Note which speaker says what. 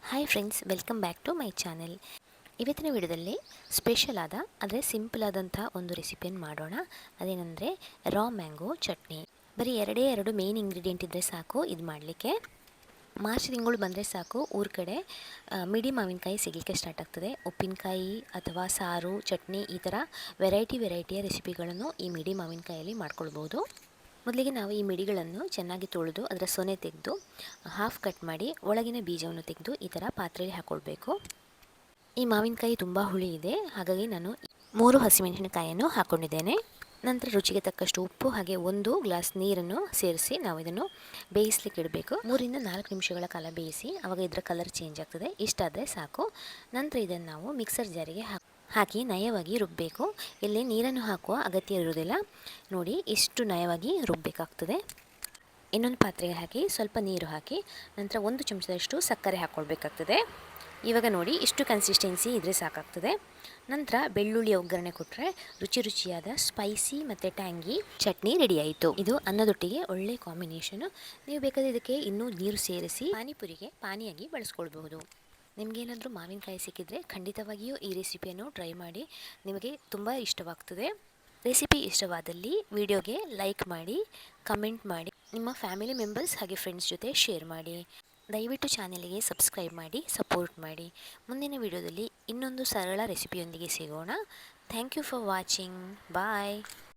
Speaker 1: Hi friends, welcome back to my channel. ಇವತ್ತಿನ ವಿಡಿಯೋದಲ್ಲಿ special ಆದರೆ ಸಿಂಪಲ್ ಆದಂಥ ಒಂದು ರೆಸಿಪಿಯನ್ನು ಮಾಡೋಣ. ಅದೇನೆಂದರೆ ರಾ ಮ್ಯಾಂಗೋ ಚಟ್ನಿ. ಬರೀ ಎರಡು ಮೇನ್ ಇಂಗ್ರೀಡಿಯೆಂಟ್ ಇದ್ದರೆ ಸಾಕು ಇದು ಮಾಡಲಿಕ್ಕೆ. ಮಾರ್ಚ್ ತಿಂಗಳು ಬಂದರೆ ಸಾಕು, ಊರ ಕಡೆ ಮಿಡಿ ಮಾವಿನಕಾಯಿ ಸಿಗಲಿಕ್ಕೆ ಸ್ಟಾರ್ಟ್ ಆಗ್ತದೆ. ಉಪ್ಪಿನಕಾಯಿ ಅಥವಾ ಸಾರು, ಚಟ್ನಿ ಈ ಥರ ವೆರೈಟಿಯ ರೆಸಿಪಿಗಳನ್ನು ಈ ಮಿಡಿ ಮಾವಿನಕಾಯಲ್ಲಿ ಮಾಡ್ಕೊಳ್ಬೋದು. ಮೊದಲಿಗೆ ನಾವು ಈ ಮಿಡಿಗಳನ್ನು ಚೆನ್ನಾಗಿ ತೊಳೆದು ಅದರ ಸೊನೆ ತೆಗೆದು ಹಾಫ್ ಕಟ್ ಮಾಡಿ ಒಳಗಿನ ಬೀಜವನ್ನು ತೆಗೆದು ಈ ಥರ ಪಾತ್ರೆಯಲ್ಲಿ ಹಾಕ್ಕೊಳ್ಬೇಕು. ಈ ಮಾವಿನಕಾಯಿ ತುಂಬ ಹುಳಿ ಇದೆ, ಹಾಗಾಗಿ ನಾನು 3 ಹಸಿಮೆಣಸಿನಕಾಯಿಯನ್ನು ಹಾಕ್ಕೊಂಡಿದ್ದೇನೆ. ನಂತರ ರುಚಿಗೆ ತಕ್ಕಷ್ಟು ಉಪ್ಪು ಹಾಗೆ 1 ಗ್ಲಾಸ್ ನೀರನ್ನು ಸೇರಿಸಿ ನಾವು ಇದನ್ನು ಬೇಯಿಸ್ಲಿಕ್ಕೆ ಇಡಬೇಕು. 3 ರಿಂದ 4 ನಿಮಿಷಗಳ ಕಾಲ ಬೇಯಿಸಿ, ಆವಾಗ ಇದರ ಕಲರ್ ಚೇಂಜ್ ಆಗ್ತದೆ. ಇಷ್ಟಾದರೆ ಸಾಕು. ನಂತರ ಇದನ್ನು ನಾವು ಮಿಕ್ಸರ್ ಜಾರಿಗೆ ಹಾಕಿ ನಯವಾಗಿ ರುಬ್ಬಬೇಕು. ಇಲ್ಲಿ ನೀರನ್ನು ಹಾಕುವ ಅಗತ್ಯ ಇರುವುದಿಲ್ಲ. ನೋಡಿ, ಇಷ್ಟು ನಯವಾಗಿ ರುಬ್ಬಬೇಕಾಗ್ತದೆ. ಇನ್ನೊಂದು ಪಾತ್ರೆಗೆ ಹಾಕಿ ಸ್ವಲ್ಪ ನೀರು ಹಾಕಿ ನಂತರ 1 ಚಮಚದಷ್ಟು ಸಕ್ಕರೆ ಹಾಕ್ಕೊಳ್ಬೇಕಾಗ್ತದೆ. ಇವಾಗ ನೋಡಿ, ಇಷ್ಟು ಕನ್ಸಿಸ್ಟೆನ್ಸಿ ಇದ್ರೆ ಸಾಕಾಗ್ತದೆ. ನಂತರ ಬೆಳ್ಳುಳ್ಳಿ ಒಗ್ಗರಣೆ ಕೊಟ್ಟರೆ ರುಚಿಯಾದ ಸ್ಪೈಸಿ ಮತ್ತು ಟ್ಯಾಂಗಿ ಚಟ್ನಿ ರೆಡಿ ಆಯಿತು. ಇದು ಅನ್ನದೊಟ್ಟಿಗೆ ಒಳ್ಳೆ ಕಾಂಬಿನೇಷನು. ನೀವು ಬೇಕಾದರೆ ಇದಕ್ಕೆ ಇನ್ನೂ ನೀರು ಸೇರಿಸಿ ಪಾನಿಪುರಿಗೆ ಪಾನಿಯಾಗಿ ಬಳಸ್ಕೊಳ್ಬಹುದು. ನಿಮಗೇನಾದರೂ ಮಾವಿನಕಾಯಿ ಸಿಕ್ಕಿದರೆ ಖಂಡಿತವಾಗಿಯೂ ಈ ರೆಸಿಪಿಯನ್ನು ಟ್ರೈ ಮಾಡಿ, ನಿಮಗೆ ತುಂಬ ಇಷ್ಟವಾಗ್ತದೆ. ರೆಸಿಪಿ ಇಷ್ಟವಾದಲ್ಲಿ ವಿಡಿಯೋಗೆ ಲೈಕ್ ಮಾಡಿ, ಕಮೆಂಟ್ ಮಾಡಿ, ನಿಮ್ಮ ಫ್ಯಾಮಿಲಿ ಮೆಂಬರ್ಸ್ ಹಾಗೆ ಫ್ರೆಂಡ್ಸ್ ಜೊತೆ ಶೇರ್ ಮಾಡಿ. ದಯವಿಟ್ಟು ಚಾನೆಲ್ಗೆ ಸಬ್ಸ್ಕ್ರೈಬ್ ಮಾಡಿ, ಸಪೋರ್ಟ್ ಮಾಡಿ. ಮುಂದಿನ ವಿಡಿಯೋದಲ್ಲಿ ಇನ್ನೊಂದು ಸರಳ ರೆಸಿಪಿಯೊಂದಿಗೆ ಸಿಗೋಣ. Thank you for watching. Bye.